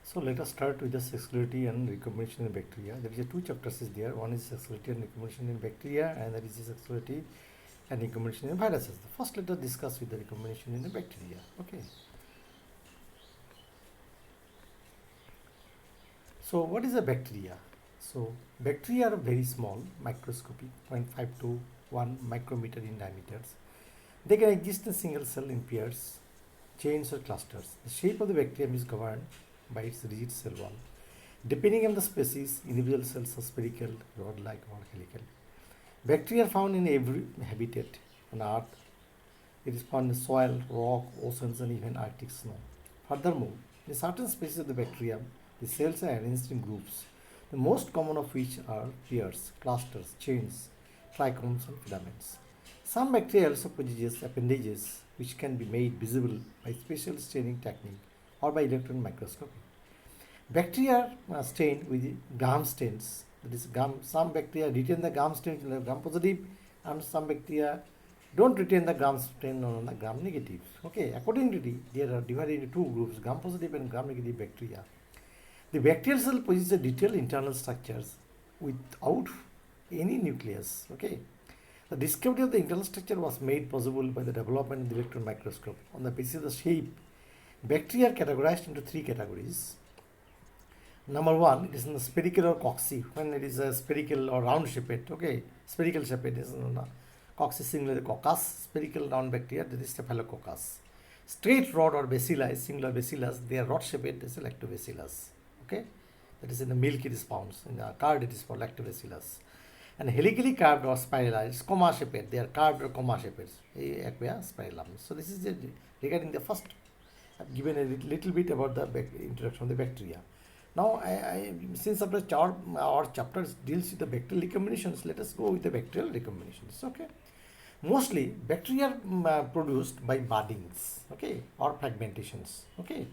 So let us start with the sexuality and recombination in bacteria. There is a two chapters is there. One is sexuality and recombination in bacteria, and that is the sexuality and recombination in viruses. First, let us discuss with the recombination in the bacteria. Okay. So what is a bacteria? So bacteria are very small, microscopic, 0.5 to 1 micrometer in diameters. They can exist in single cell in pairs, chains or clusters. The shape of the bacterium is governed by its rigid cell wall. Depending on the species, individual cells are spherical, rod-like or helical. Bacteria are found in every habitat on Earth. It is found in soil, rock, oceans and even Arctic snow. Furthermore, in certain species of the bacterium, the cells are arranged in groups, the most common of which are pairs, clusters, chains, trichomes and filaments. Some bacteria also possess appendages which can be made visible by special staining technique or by electron microscopy. Bacteria are stained with gram stains. That is, some bacteria retain the gram stain in the gram positive, and some bacteria don't retain the gram stain on the gram negative. Okay, accordingly, they are divided into two groups, gram positive and gram negative bacteria. The bacterial cell possesses detailed internal structures without any nucleus. Okay. The discovery of the internal structure was made possible by the development of the electron microscope. On the basis of the shape, bacteria are categorized into three categories. Number one, it is in the spherical or coxy. When it is a spherical or round shaped, okay, spherical shaped is coxy, singular coccus, spherical round bacteria, that is Staphylococcus. Straight rod or bacilli, singular bacillus, they are rod shaped, that is lactobacillus. Okay, that is in the milk it is found, in the curd it is called lactobacillus. And helically curved or spiralized, comma shaped, they are curved or comma shaped, aqua spiralum. So this is regarding the first. I've given a little bit about the introduction of the bacteria. Now, since our chapter deals with the bacterial recombinations, let us go with the bacterial recombinations. Okay, mostly bacteria are produced by buddings, okay, or fragmentations, okay,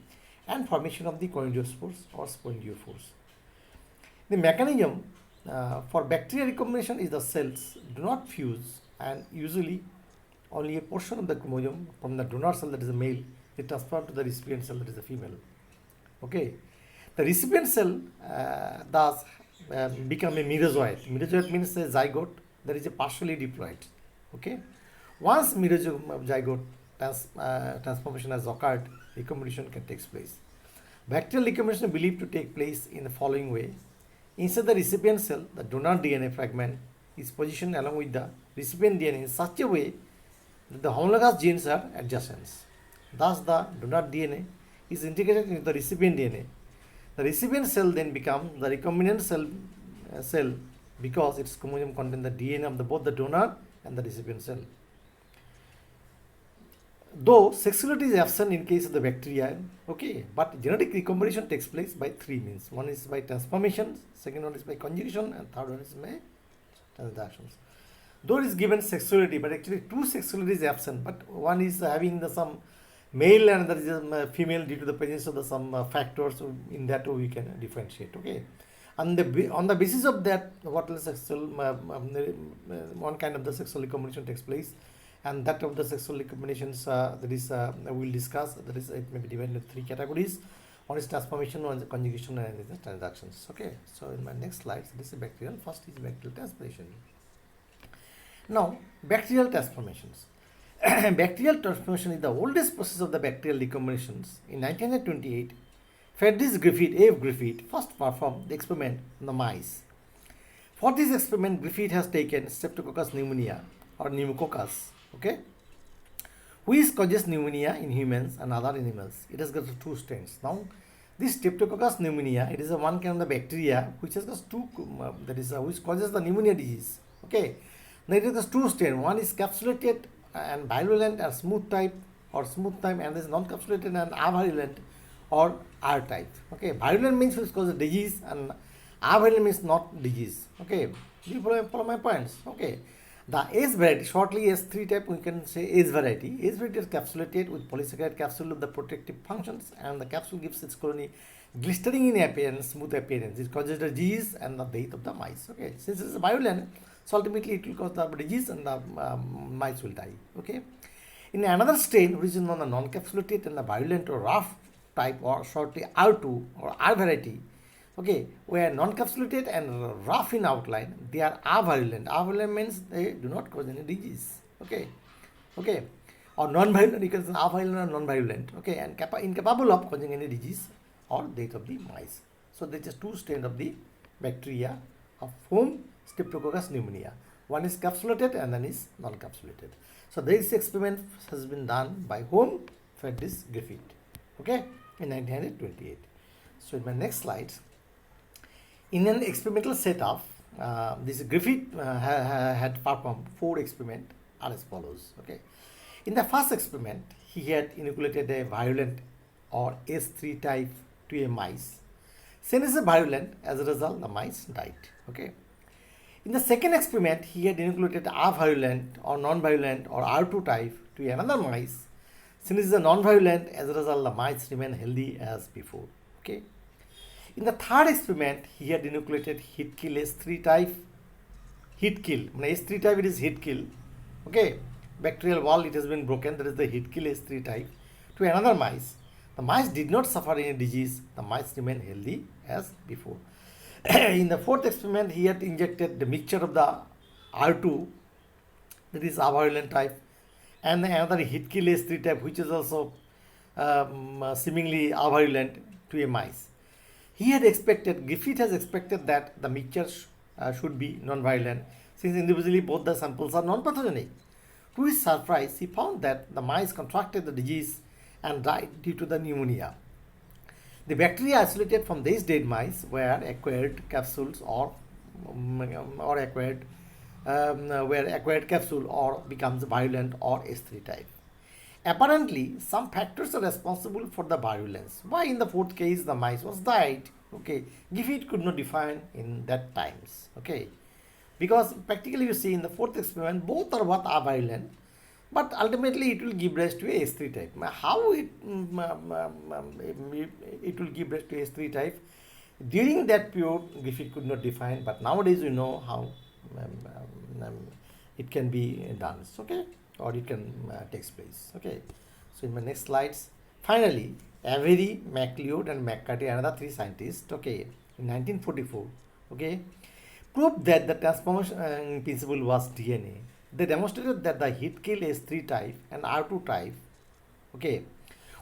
and formation of the conidiospores or spongiophores. The mechanism for bacterial recombination is the cells do not fuse, and usually only a portion of the chromosome from the donor cell, that is the male, is transferred to the recipient cell, that is the female. Okay, the recipient cell thus become a merozoite. Merozoite means a zygote that is a partially diploid. Okay, once merozygote transformation has occurred, recombination can take place. Bacterial recombination is believed to take place in the following way. Inside the recipient cell, the donor DNA fragment is positioned along with the recipient DNA in such a way that the homologous genes are adjacent. Thus, the donor DNA is integrated into the recipient DNA. The recipient cell then becomes the recombinant cell because its chromosome contains the DNA of both the donor and the recipient cell. Though sexuality is absent in case of the bacteria, okay, but genetic recombination takes place by three means. One is by transformation, second one is by conjugation, and third one is by transactions. Though it is given sexuality, but actually two sexuality is absent, but one is having some male and there is a female due to the presence of some factors. So in that way we can differentiate. Okay, and on the basis of that, what is sexual one kind of the sexual recombination takes place, and that of the sexual recombinations that is we will discuss. That is, it may be divided into three categories. One is transformation, one is conjugation, and another is transactions. Okay, so in my next slide, this is bacterial. First is bacterial transformation. Now, bacterial transformations. Bacterial transformation is the oldest process of the bacterial recombinations. In 1928, A.F. Griffith first performed the experiment on the mice. For this experiment, Griffith has taken Streptococcus pneumonia or pneumococcus, okay, which causes pneumonia in humans and other animals. It has got two strains. Now, this Streptococcus pneumonia, it is a one kind of the bacteria which has got two, which causes the pneumonia disease. Okay, now it has got two strains. One is capsulated and virulent and smooth type, and this non-capsulated and avirulent or R type. Okay, virulent means which causes disease, and avirulent means not disease. Okay, do you follow my points? Okay, the S variety, shortly S3 type, we can say S variety. S variety is capsulated with polysaccharide capsule with the protective functions, and the capsule gives its colony glistering in appearance, smooth appearance. It causes the disease and the death of the mice. Okay, since it is virulent, so ultimately it will cause the disease and the mice will die. Okay, in another strain which is known as non-capsulated and the virulent or rough type, or shortly R2 or R variety, okay, were non-capsulated and rough in outline, they are avirulent. Avirulent means they do not cause any disease, okay, okay, or non-virulent, you can say avirulent or non-virulent, okay, and incapable of causing any disease or death of the mice. So there is two strains of the bacteria of whom Streptococcus pneumonia. One is capsulated and then is non-capsulated. So this experiment has been done by whom? Friedrich Griffith, okay, in 1928. So in my next slide, in an experimental setup, this Griffith had performed 4 experiments are as follows, okay. In the first experiment, he had inoculated a virulent or S3 type to a mice. Since it is virulent, as a result, the mice died, okay. In the second experiment, he had inoculated a virulent or non-virulent or R2 type to another mice. Since it is a non-virulent, as a result, the mice remain healthy as before, okay. In the third experiment, he had inoculated heat kill S3 type, heat kill, S3 type it is heat kill, okay. Bacterial wall, it has been broken, that is the heat kill S3 type, to another mice. The mice did not suffer any disease, the mice remained healthy as before. In the fourth experiment, he had injected the mixture of the R2, that is avirulent type, and another heat kill S3 type, which is also seemingly avirulent, to a mice. He had expected, Griffith has expected that the mixture should be non-virulent, since individually both the samples are non-pathogenic. To his surprise, he found that the mice contracted the disease and died due to the pneumonia. The bacteria isolated from these dead mice were acquired capsules or acquired capsule or becomes virulent or S3 type. Apparently, some factors are responsible for the virulence. Why in the fourth case the mice was died? Okay, Griffith could not define in that times. Okay, because practically you see in the fourth experiment both are what are virulent, but ultimately it will give rise to a S3 type. How it will give rise to S3 type? During that period, Griffith could not define, but nowadays we know how it can be done. Okay, or it can takes place. Okay, so in my next slides, finally, Avery, MacLeod, and McCarthy, another 3 scientists, okay, in 1944, okay, proved that the transformation principle was DNA. They demonstrated that the heat kill S3 type and R2 type, okay,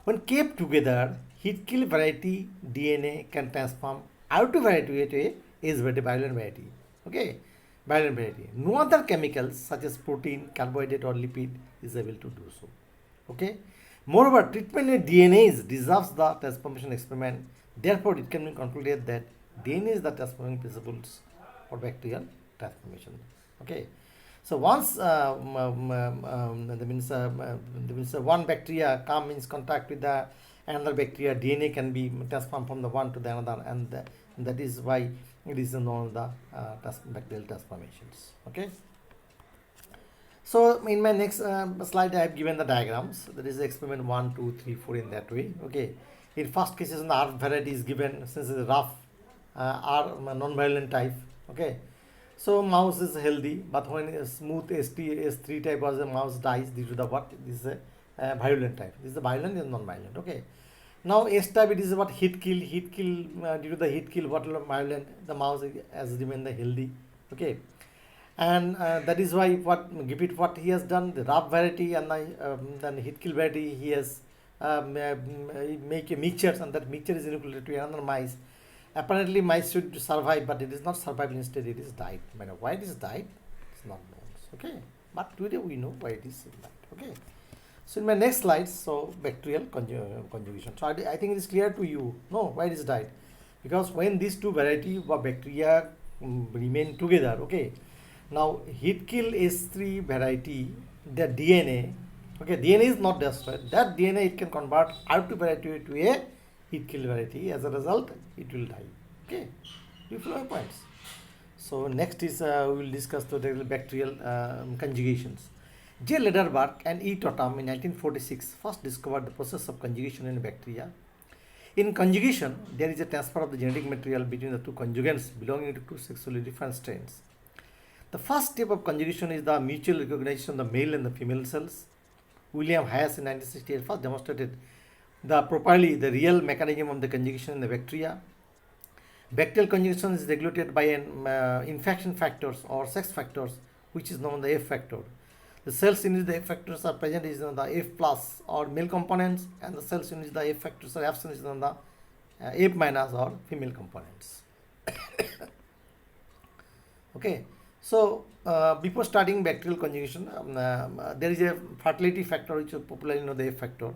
when kept together, heat kill variety DNA can transform R2 variety to a S variety, violent variety, okay, violent variety. No other chemicals such as protein, carbohydrate, or lipid is able to do so, okay. Moreover, treatment with DNAs deserves the transformation experiment. Therefore, it can be concluded that DNA is the transforming principles for bacterial transformation. Okay. So once that means one bacteria come in contact with the another bacteria, DNA can be transformed from the one to the another, and that is why it is known the bacterial transformations. Okay. So in my next slide, I have given the diagrams. That is experiment 1, 2, 3, 4 in that way. Okay. In first cases, the R variety is given since it is rough, R non-virulent type. Okay. So mouse is healthy, but when a smooth S3 type was a mouse dies due to the what? This is a virulent type. This is the virulent and non-virulent. Okay. Now S type, it is what? Heat kill. Heat kill, due to the heat kill, what virulent, the mouse has remained healthy. Okay. And that is why what he has done, the rough variety and then heat kill variety, he has make a mixture, and that mixture is inoculated to another mice. Apparently mice should survive, but it is not survived, instead it is died. Why it is died, it's not known. Okay, but today we know why it is died. Okay, so in my next slide, so bacterial conjugation. So I think it is clear to you, no, why it is died, because when these two varieties of bacteria remain together, okay. Now heat kill S3 variety, the DNA, okay, DNA is not destroyed. That DNA it can convert R2 variety to a heat kill variety. As a result, it will die. Okay, you follow my points. So next is we will discuss the bacterial conjugations. J. Lederberg and E. Totham in 1946 first discovered the process of conjugation in bacteria. In conjugation, there is a transfer of the genetic material between the two conjugates belonging to two sexually different strains. The first step of conjugation is the mutual recognition of the male and the female cells. William Hayes in 1968 first demonstrated the real mechanism of the conjugation in the bacteria. Bacterial conjugation is regulated by an infection factors or sex factors, which is known as the F factor. The cells in which the F factors are present is known as the F plus or male components, and the cells in which the F factors are absent is known as the F minus or female components. Okay, so before starting bacterial conjugation, there is a fertility factor which is popularly known as the F factor.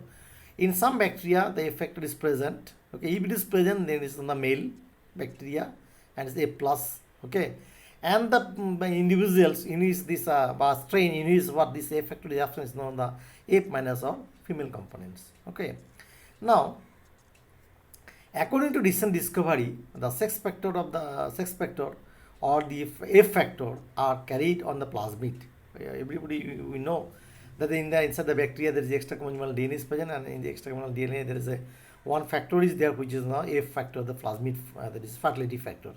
In some bacteria, the F factor is present. Okay, if it is present, then it is in the male bacteria and it's A plus. Okay, and the individuals in which this strain in which what this F factor is absent is known as the F minus or female components. Okay, now according to recent discovery, the sex factor or the F factor are carried on the plasmid. Everybody we know that inside the bacteria there is extracommunal DNA is present, and in the extracommunal DNA there is a one factor is there which is now F factor, the plasmid, that is fertility factor,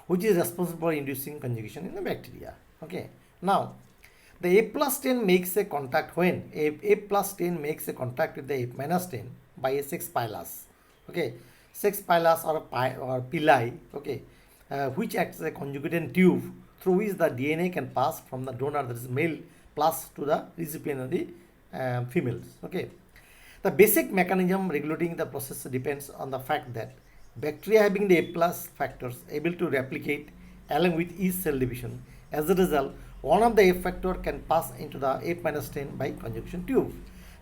which is responsible for inducing conjugation in the bacteria. Okay, now the A plus strain makes a contact when A plus strain makes a contact with the F minus strain by a sex pilus. Okay, sex pilus or pili. Okay, which acts as a conjugating tube through which the DNA can pass from the donor, that is male, plus to the recipient of the females. Okay, the basic mechanism regulating the process depends on the fact that bacteria having the A plus factors able to replicate along with each cell division. As a result, one of the F factor can pass into the F minus strain by conjugation tube.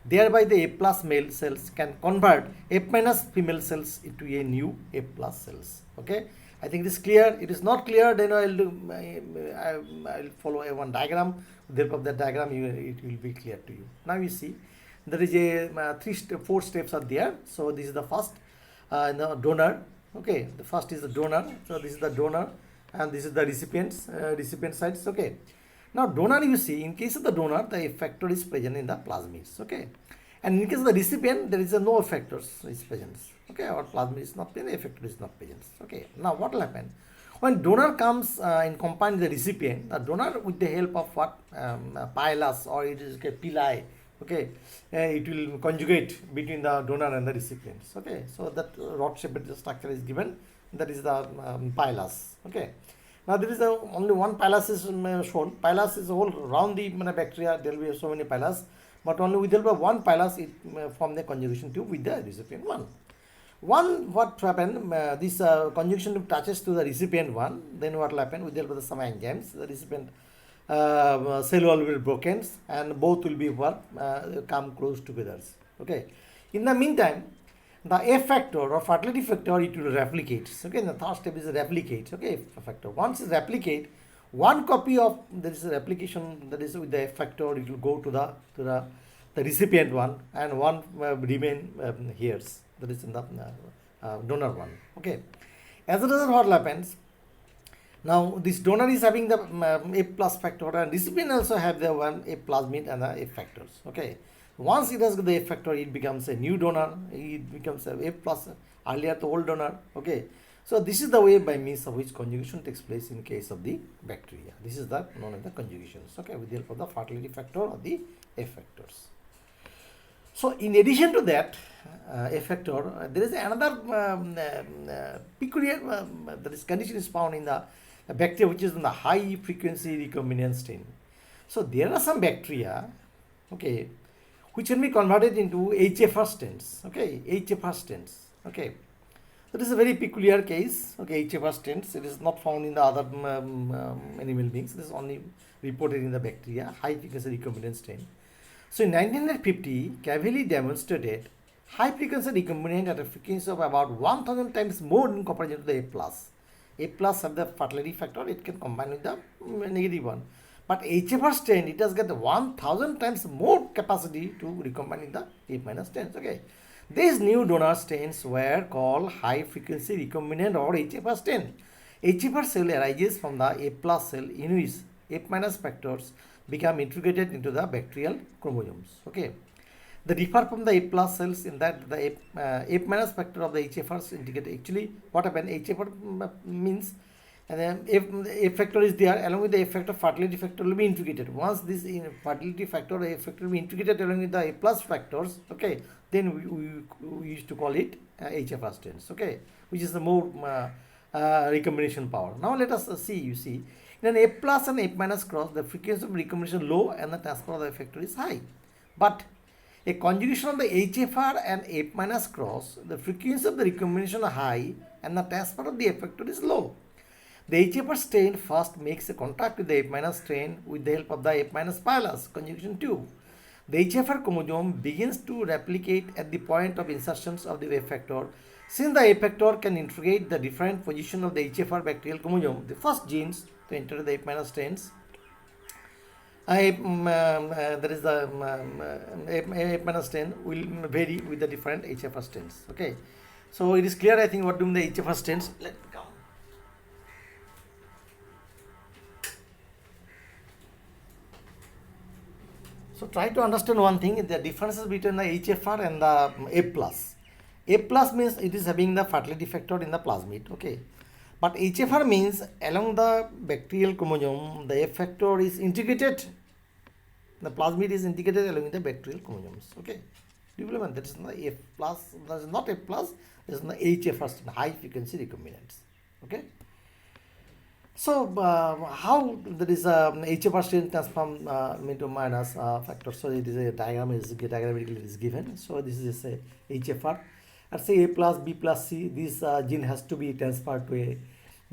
Thereby, the A plus male cells can convert F minus female cells into a new F plus cells. Okay, I think it is clear. It is not clear, then I'll follow one diagram. With the help of that diagram, it will be clear to you. Now you see, there is a four steps are there. So this is the first, donor. Okay, the first is the donor. So this is the donor, and this is the recipient sites. Okay. Now donor, you see, in case of the donor, the F factor is present in the plasmids. Okay, and in case of the recipient, there is no F factors is present. Okay, or plasmid is not present, F factor is not present. Okay, now what will happen? When donor comes in combined with the recipient, the donor with the help of what pilus or it is a pili. Okay, it will conjugate between the donor and the recipients. Okay, so that rod shaped structure is given. That is the pilus. Okay. Now there is only one pilus is shown. Pilus is all around the bacteria. There will be so many pilus, but only with the help of one pilus it form the conjugation tube with the recipient one. What happen? This conjugation tube touches to the recipient one. Then what will happen? With the help of some enzymes, the recipient cell wall will be broken and both will be come close together. Okay. In the meantime, the F factor or fertility factor, it will replicate. Okay, the third step is replicate. Okay, F factor. Once it replicate, one copy of there is a replication that is with the F factor, it will go to the recipient one, and one remain here. That is in the donor one. Okay. As a result, what happens? Now this donor is having the F plus factor, and recipient also have the one F plasmid and the F factors. Okay. Once it has got the F factor, it becomes a new donor. It becomes a F plus, earlier the old donor. Okay. So this is the way by means of which conjugation takes place in case of the bacteria. This is the known as the conjugations. Okay, with the help of the fertility factor or the F factors. So in addition to that F factor, there is another peculiar that is condition is found in the bacteria which is in the high frequency recombinant strain. So there are some bacteria, okay, which can be converted into HFR strains. Okay, HFR strains. Okay, so this is a very peculiar case. Okay, HFR strains. It is not found in the other animal beings. This is only reported in the bacteria, high frequency recombinant strain. So in 1950, Cavalli demonstrated high frequency recombinant at a frequency of about 1000 times more in comparison to the A plus. A plus have the fertility factor, it can combine with the negative one. But HFR strain, it has got 1000 times more capacity to recombine in the F minus strains. Okay. These new donor strains were called high frequency recombinant or HFR strain. HFR cell arises from the A plus cell in which F minus factors become integrated into the bacterial chromosomes. Okay. They differ from the A plus cells in that the F minus factor of the HFRs integrate. Actually, what happened? HFR means and then F factor is there, along with the F factor, fertility factor will be integrated. Once this fertility factor, F factor will be integrated along with the A plus factors, okay, then we used to call it HFR strains, okay, which is the more recombination power. Now let us see, you see, in an A plus and A minus cross, the frequency of recombination low and the transfer of the effector is high. But a conjugation of the HFR and A minus cross, the frequency of the recombination is high and the transfer of the effector is low. The HFR strain first makes a contact with the A minus strain with the help of the A minus pilus conjugation tube. The HFR chromosome begins to replicate at the point of insertions of the effector. Since the effector can integrate the different position of the HFR bacterial chromosome, the first genes to enter the A minus strains, that is the A minus strain will vary with the different HFR strains. Okay, so it is clear, I think, what do the HFR strains. Let me count. So try to understand one thing, the differences between the HFR and the A plus. A plus means it is having the fertility factor in the plasmid, okay. But HFR means along the bacterial chromosome, the effector is integrated. The plasmid is integrated along with the bacterial chromosomes, okay. Do you believe that is not A plus, that is not A plus, that is not HFR, high frequency recombinants, okay. So how there is a HFR strain transform into minus factor. So it is a diagram, diagrammatically it is given. So this is a HFR. Let's say A plus, B plus, C. This gene has to be transferred to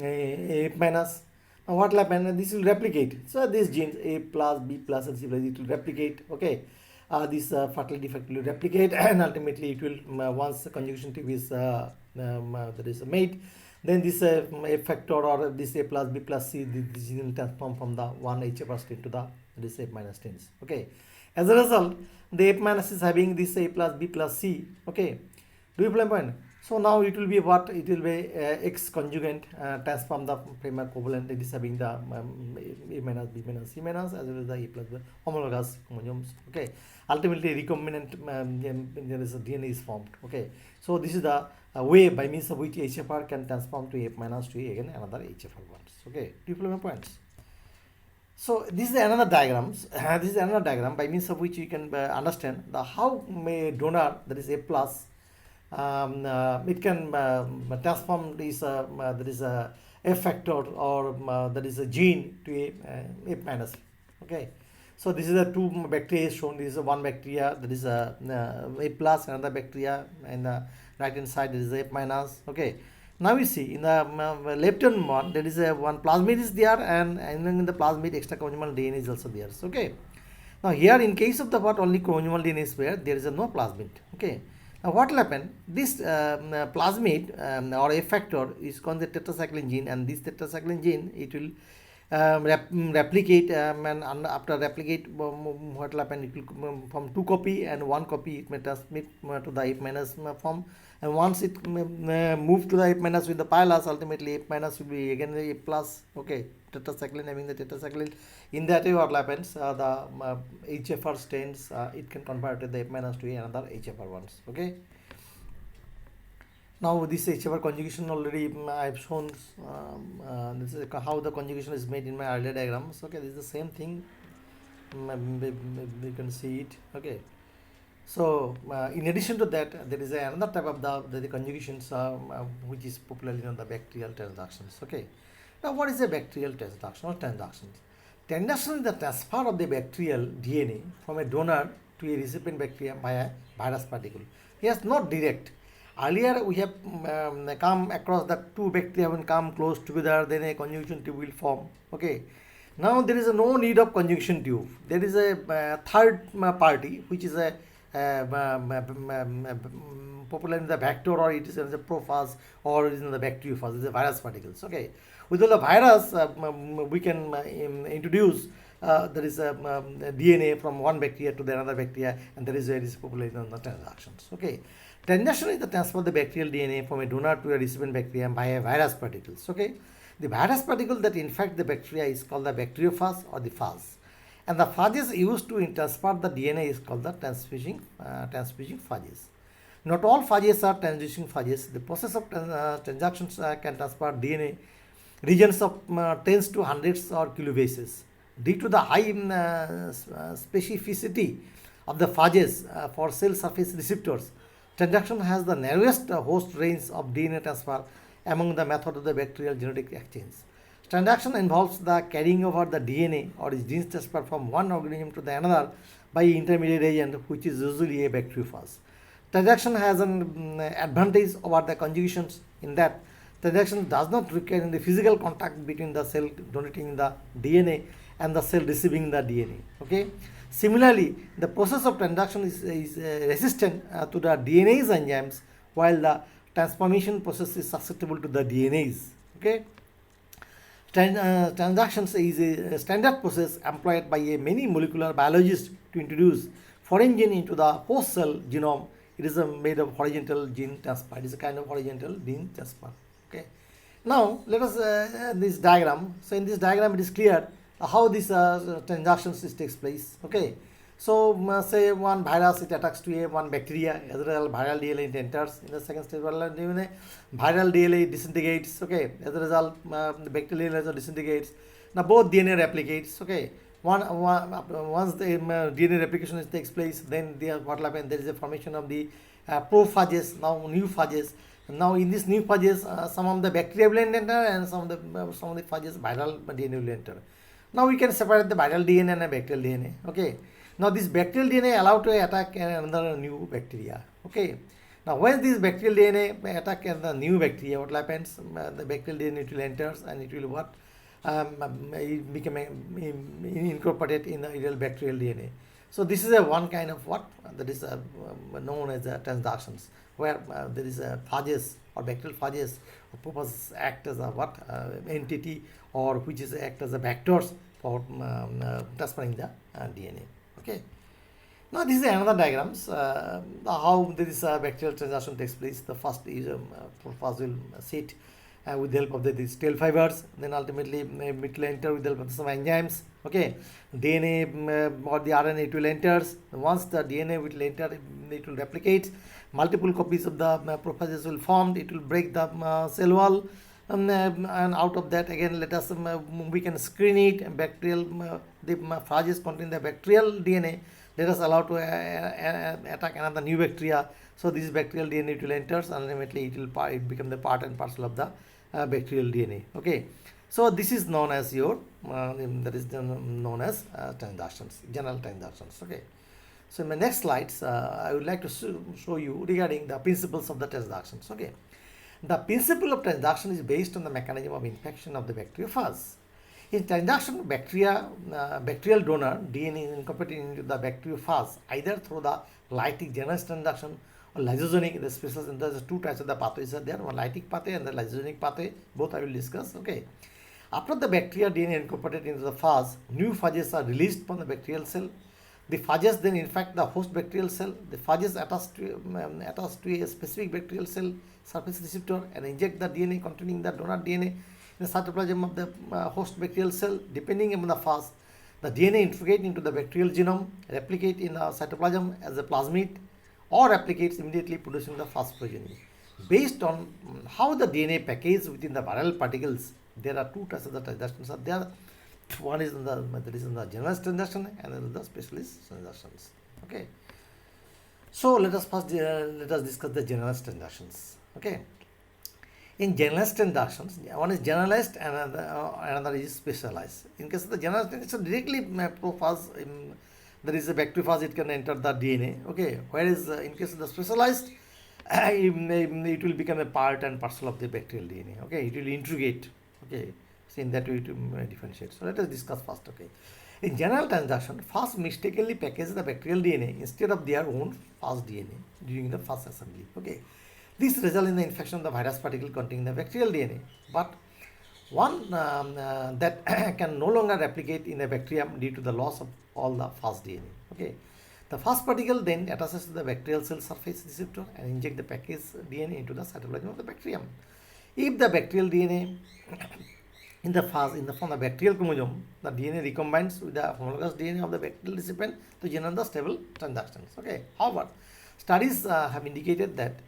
A minus. Now what will happen? This will replicate. So this genes A plus, B plus, and C plus, it will replicate. Okay. This fertility factor will replicate, and ultimately it will once the conjugation tube is that is made. Then this effector or this A plus, B plus, C, this gene will transform from the one HFR strain to the this A minus strains. Okay. As a result, the A minus is having this A plus, B plus, C. Okay. Do you follow my point? So now it will be what? It will be X conjugate transform the primer covalent. It is having the A minus, B minus, C minus, as well as the A plus, homologous chromosomes. Okay. Ultimately, recombinant there is a DNA is formed. Okay. So this is the way by means of which HFR can transform to A minus to again another HFR ones. Okay. Do you follow my points? So this is another diagrams. This is another diagram by means of which you can understand the how may donor, that is A plus, it can transform this that is a effector or that is a gene to A minus. Okay. So this is the two bacteria shown. This is one bacteria, that is a plus, another bacteria, and the right hand side is A minus. Okay. Now you see in the left hand one, there is a one plasmid is there, and in the plasmid extra chromosomal DNA is also there. So, okay. Now here in case of the what only chromosomal DNA is where there is a no plasmid. Okay. Now what will happen? This plasmid or effector is called the tetracycline gene, and this tetracycline gene, it will replicate and after replicate what will happen, it will from 2 copy and 1 copy it may transmit to the A minus form, and once it move to the A minus with the pilus, ultimately A minus will be again A plus. Okay, tetracycline having the tetracycline, in that way what happens, the HFR strains it can convert the A minus to another HFR ones. Okay. Now this HFR conjugation already I have shown. This is how the conjugation is made in my earlier diagrams. Okay, this is the same thing. You can see it. Okay. So in addition to that, there is another type of the conjugations which is popularly known the bacterial transactions. Okay. Now what is a bacterial transaction or transactions? Transaction is the transfer of the bacterial DNA from a donor to a recipient bacteria by a virus particle. Yes, not direct. Earlier we have come across that two bacteria when come close together, then a conjugation tube will form. Okay. Now there is no need of conjugation tube. There is a third party which is a popular in the vector, or it is in the prophase, or it is in the bacteriophage. It is a virus particles. Okay. With the virus, we can introduce there is a DNA from one bacteria to the another bacteria, and there is very popular in the transactions. Okay. Transaction is the transfer of the bacterial DNA from a donor to a recipient bacteria by a virus particles. Okay. The virus particle that infect the bacteria is called the bacteriophage or the phage. And the phages used to transfer the DNA is called the transfusing phages. Not all phages are transducing phages. The process of transactions can transfer DNA regions of tens to hundreds or kilobases. Due to the high specificity of the phages for cell surface receptors. Transduction has the narrowest host range of DNA transfer among the method of the bacterial genetic exchange. Transduction involves the carrying over the DNA or is gene transfer from one organism to the another by intermediate agent, which is usually a bacteriophage. Transduction has an advantage over the conjugations in that transduction does not require the physical contact between the cell donating the DNA and the cell receiving the DNA. Okay. Similarly, the process of transduction is resistant to the DNase enzymes, while the transformation process is susceptible to the DNase. Okay. Transactions is a standard process employed by many molecular biologists to introduce foreign gene into the host cell genome. It is made of horizontal gene transfer. It is a kind of horizontal gene transfer. Okay. Now let us this diagram. So in this diagram, it is clear how this transactions takes place. Okay. So say one virus, it attacks to one bacteria, as a result viral DNA it enters. In the second stage, viral DNA disintegrates. Okay, as a result the bacterial DNA disintegrates. Now both DNA replicates. Okay, once the DNA replication takes place, then what will happen? There is a formation of the prophages, now new phages. Now in this new phages, some of the bacteria will enter and some of the phages viral DNA will enter. Now we can separate the viral DNA and a bacterial DNA. Okay. Now this bacterial DNA allowed to attack another new bacteria. Okay. Now when this bacterial DNA attack the new bacteria, what happens? The bacterial DNA it will enters and it will what? It become incorporated in the real bacterial DNA. So this is a one kind of what that is known as transductions, where there is a phages or bacterial phages or purpose act as a what entity, or which is act as a vectors for transferring the DNA. Okay. Now this is another diagrams how this bacterial transaction takes place. The first is prophase will sit with the help of these tail fibers. Then ultimately it will enter with the help of some enzymes. Okay, DNA or the RNA it will enters. Once the DNA will enter, it will replicate. Multiple copies of the prophages will form. It will break the cell wall. And out of that again, let us we can screen it. Bacterial the phages contain the bacterial DNA. Let us allow to attack another new bacteria. So this bacterial DNA it will enters, and ultimately it become the part and parcel of the bacterial DNA. Okay, so this is known as your that is known as transactions, general transactions. Okay, so in my next slides, I would like to show you regarding the principles of the transactions. Okay. The principle of transaction is based on the mechanism of infection of the bacteriophage. In transaction, bacterial donor DNA is incorporated into the bacteriophage either through the lytic generous transaction or lysogenic. The species, there's two types of the pathways are there, one lytic pathway and the lysogenic pathway. Both I will discuss. Okay. After the bacteria DNA incorporated into the phage, new phages are released from the bacterial cell. The phages then infect the host bacterial cell. The phages attach to a specific bacterial cell surface receptor and inject the DNA containing the donor DNA in the cytoplasm of the host bacterial cell. Depending on the phase, the DNA integrate into the bacterial genome, replicate in the cytoplasm as a plasmid, or replicates immediately producing the phage progeny. Based on how the DNA packages within the viral particles, there are two types of the transactions are there. One is in the generalized transaction and then the specialist transactions. Okay. So let us first discuss the generalized transactions. Okay. In generalized transactions, one is generalized and another is specialized. In case of the generalized transaction, directly prophase, there is a bacteriophage, it can enter the DNA. Okay. Whereas in case of the specialized, it will become a part and parcel of the bacterial DNA. Okay. It will integrate. Okay. So in that way to differentiate. So let us discuss first. Okay. In general transaction, phage mistakenly packages the bacterial DNA instead of their own phage DNA during the phage assembly. Okay. This results in the infection of the virus particle containing the bacterial DNA, but one that can no longer replicate in the bacterium due to the loss of all the phage DNA. Okay. The phage particle then attaches to the bacterial cell surface receptor and inject the packaged DNA into the cytoplasm of the bacterium. If the bacterial DNA in the phage in the form of the bacterial chromosome, the DNA recombines with the homologous DNA of the bacterial recipient to generate the stable transactions. Okay. However, studies have indicated that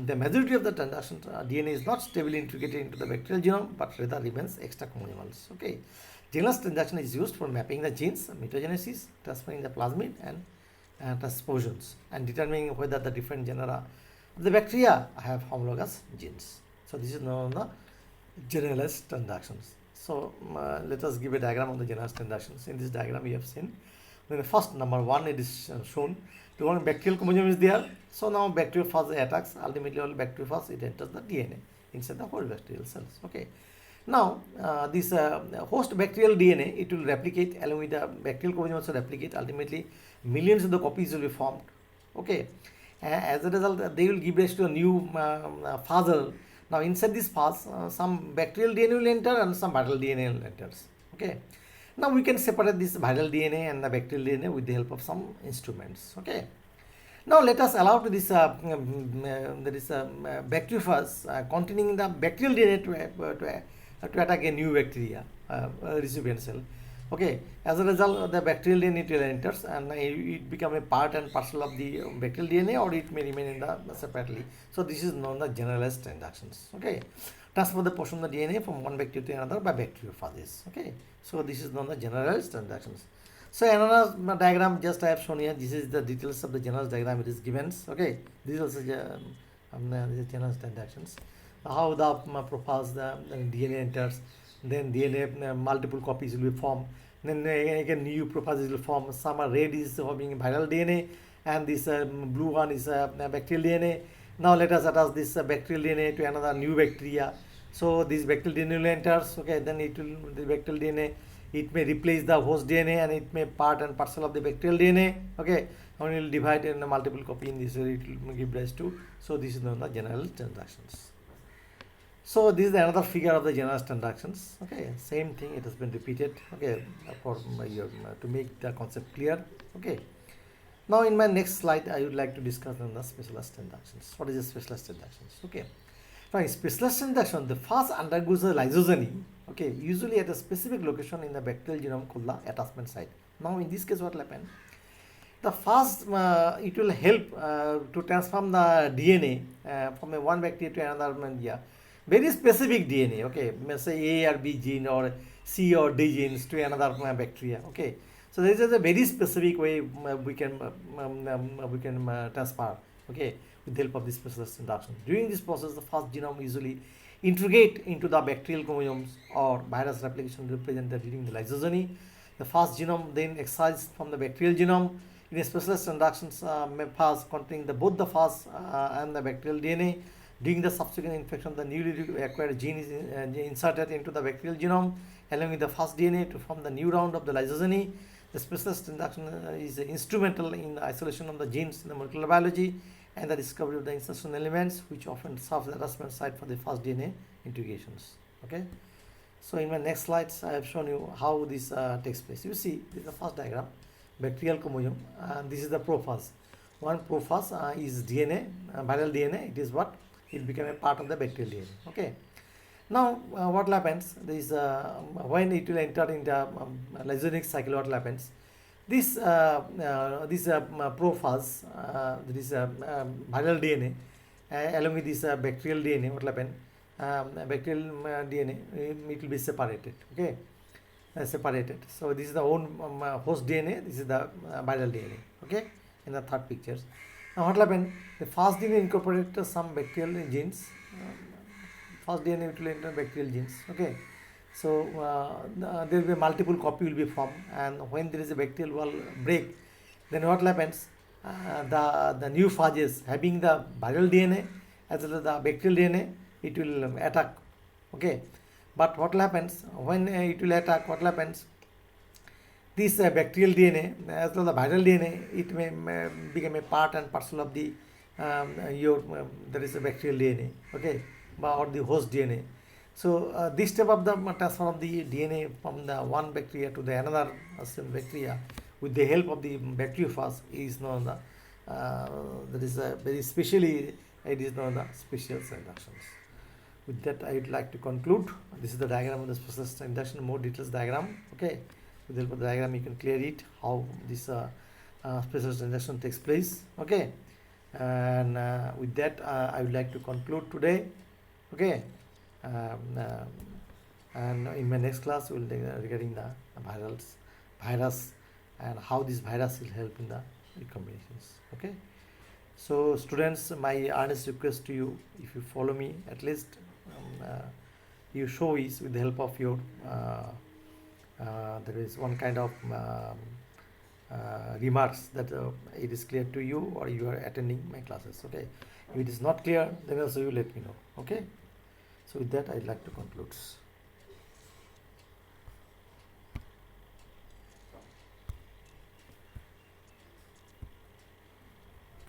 the majority of the transactions DNA is not stably integrated into the bacterial genome, but rather remains extrachromosomal. Okay. Generalized transaction is used for mapping the genes, mutagenesis, transferring the plasmid, and transpositions and determining whether the different genera of the bacteria have homologous genes. So this is known as the generalized transactions. So let us give a diagram of the generalized transactions. In this diagram we have seen, then the first number 1 it is shown, the one bacterial chromosome is there. So now bacteriophage attacks, ultimately all bacteriophage it enters the DNA inside the whole bacterial cells. Okay. Now this host bacterial DNA it will replicate along with the bacterial chromosome also replicate. Ultimately millions of the copies will be formed. Okay. As a result they will give rise to a new phage. Now inside this phase some bacterial DNA will enter and some viral DNA will enter. Okay. Now we can separate this viral DNA and the bacterial DNA with the help of some instruments. Okay. Now let us allow to this bacteriophage containing the bacterial DNA to attack a new bacteria recipient cell. Okay, as a result the bacterial DNA will enters and it become a part and parcel of the bacterial DNA, or it may remain in the separately. So this is known as generalized transactions. Okay, transfer the portion of the DNA from one bacteria to another by bacteriophages. Okay, so this is known as generalized transactions. So another diagram just I have shown here. This is the details of the generalized diagram. It is given. Okay, this is also the generalized transactions. How the profiles the DNA enters, then DNA multiple copies will be formed. Then again new profiles will form. Some are red is having viral DNA, and this blue one is bacterial DNA. Now let us attach this bacterial DNA to another new bacteria. So this bacterial DNA will enters. Okay, then it will the bacterial DNA. It may replace the host DNA and it may part and parcel of the bacterial DNA. Okay, and it will divide in a multiple copy in this way it will give rise to. So this is known as general transactions. So this is another figure of the general transactions. Okay, same thing it has been repeated. Okay, for your to make the concept clear. Okay. Now in my next slide I would like to discuss on the specialized transactions. What is the specialized transactions? Okay. Now in specialized transaction the first undergoes a lysogeny. Okay, usually at a specific location in the bacterial genome called the attachment site. Now in this case what will happen? The first it will help to transform the DNA from a one bacteria to another very specific DNA. Okay, let's say A or B gene or C or D genes to another bacteria. Okay, so this is a very specific way we can transfer. Okay, with the help of this specialized induction. During this process, the first genome usually integrate into the bacterial chromosomes or virus replication represented during the lysogeny. The first genome then excised from the bacterial genome in a specialized transactions phase containing both the phage and the bacterial DNA. During the subsequent infection, the newly acquired gene is inserted into the bacterial genome along with the first DNA to form the new round of the lysogeny. The specialized transaction is instrumental in the isolation of the genes in the molecular biology and the discovery of the insertion elements, which often serve the attachment site for the first DNA integrations. Okay. So in my next slides, I have shown you how this takes place. You see, this is the first diagram, bacterial chromosome, and this is the prophase. One prophase is DNA, viral DNA. It is what? It became a part of the bacterial DNA. Okay. Now, what happens? This when it will enter in the lysogenic cycle, what happens? This prophase, this viral DNA, along with this bacterial DNA, what will happen? Bacterial DNA, it will be separated. Okay, separated. So this is the own host DNA. This is the viral DNA. Okay, in the third pictures. Now what will happen? The first DNA incorporated some bacterial genes. First DNA it will enter bacterial genes. Okay. So there will be multiple copy will be formed, and when there is a bacterial wall break, then what happens? The new phages having the viral DNA as well as the bacterial DNA, it will attack. Okay, but what happens when it will attack? What happens? This bacterial DNA as well as the viral DNA, it may become a part and parcel of the there is a bacterial DNA. Okay, or the host DNA. So this step of the transfer of the DNA from the one bacteria to the another bacteria with the help of the bacteriophage is known the that is very specially it is known the special transactions. With that, I would like to conclude. This is the diagram of the special induction, more details diagram. Okay, with the help of the diagram you can clear it how this special transaction takes place. Okay, and with that I would like to conclude today. Okay. And in my next class we will regarding the virus and how this virus will help in the recombinations. Okay. So students, my earnest request to you, if you follow me, at least you show is with the help of your there is one kind of remarks that it is clear to you or you are attending my classes. Okay. If it is not clear, then also you let me know. Okay. So with that, I'd like to conclude.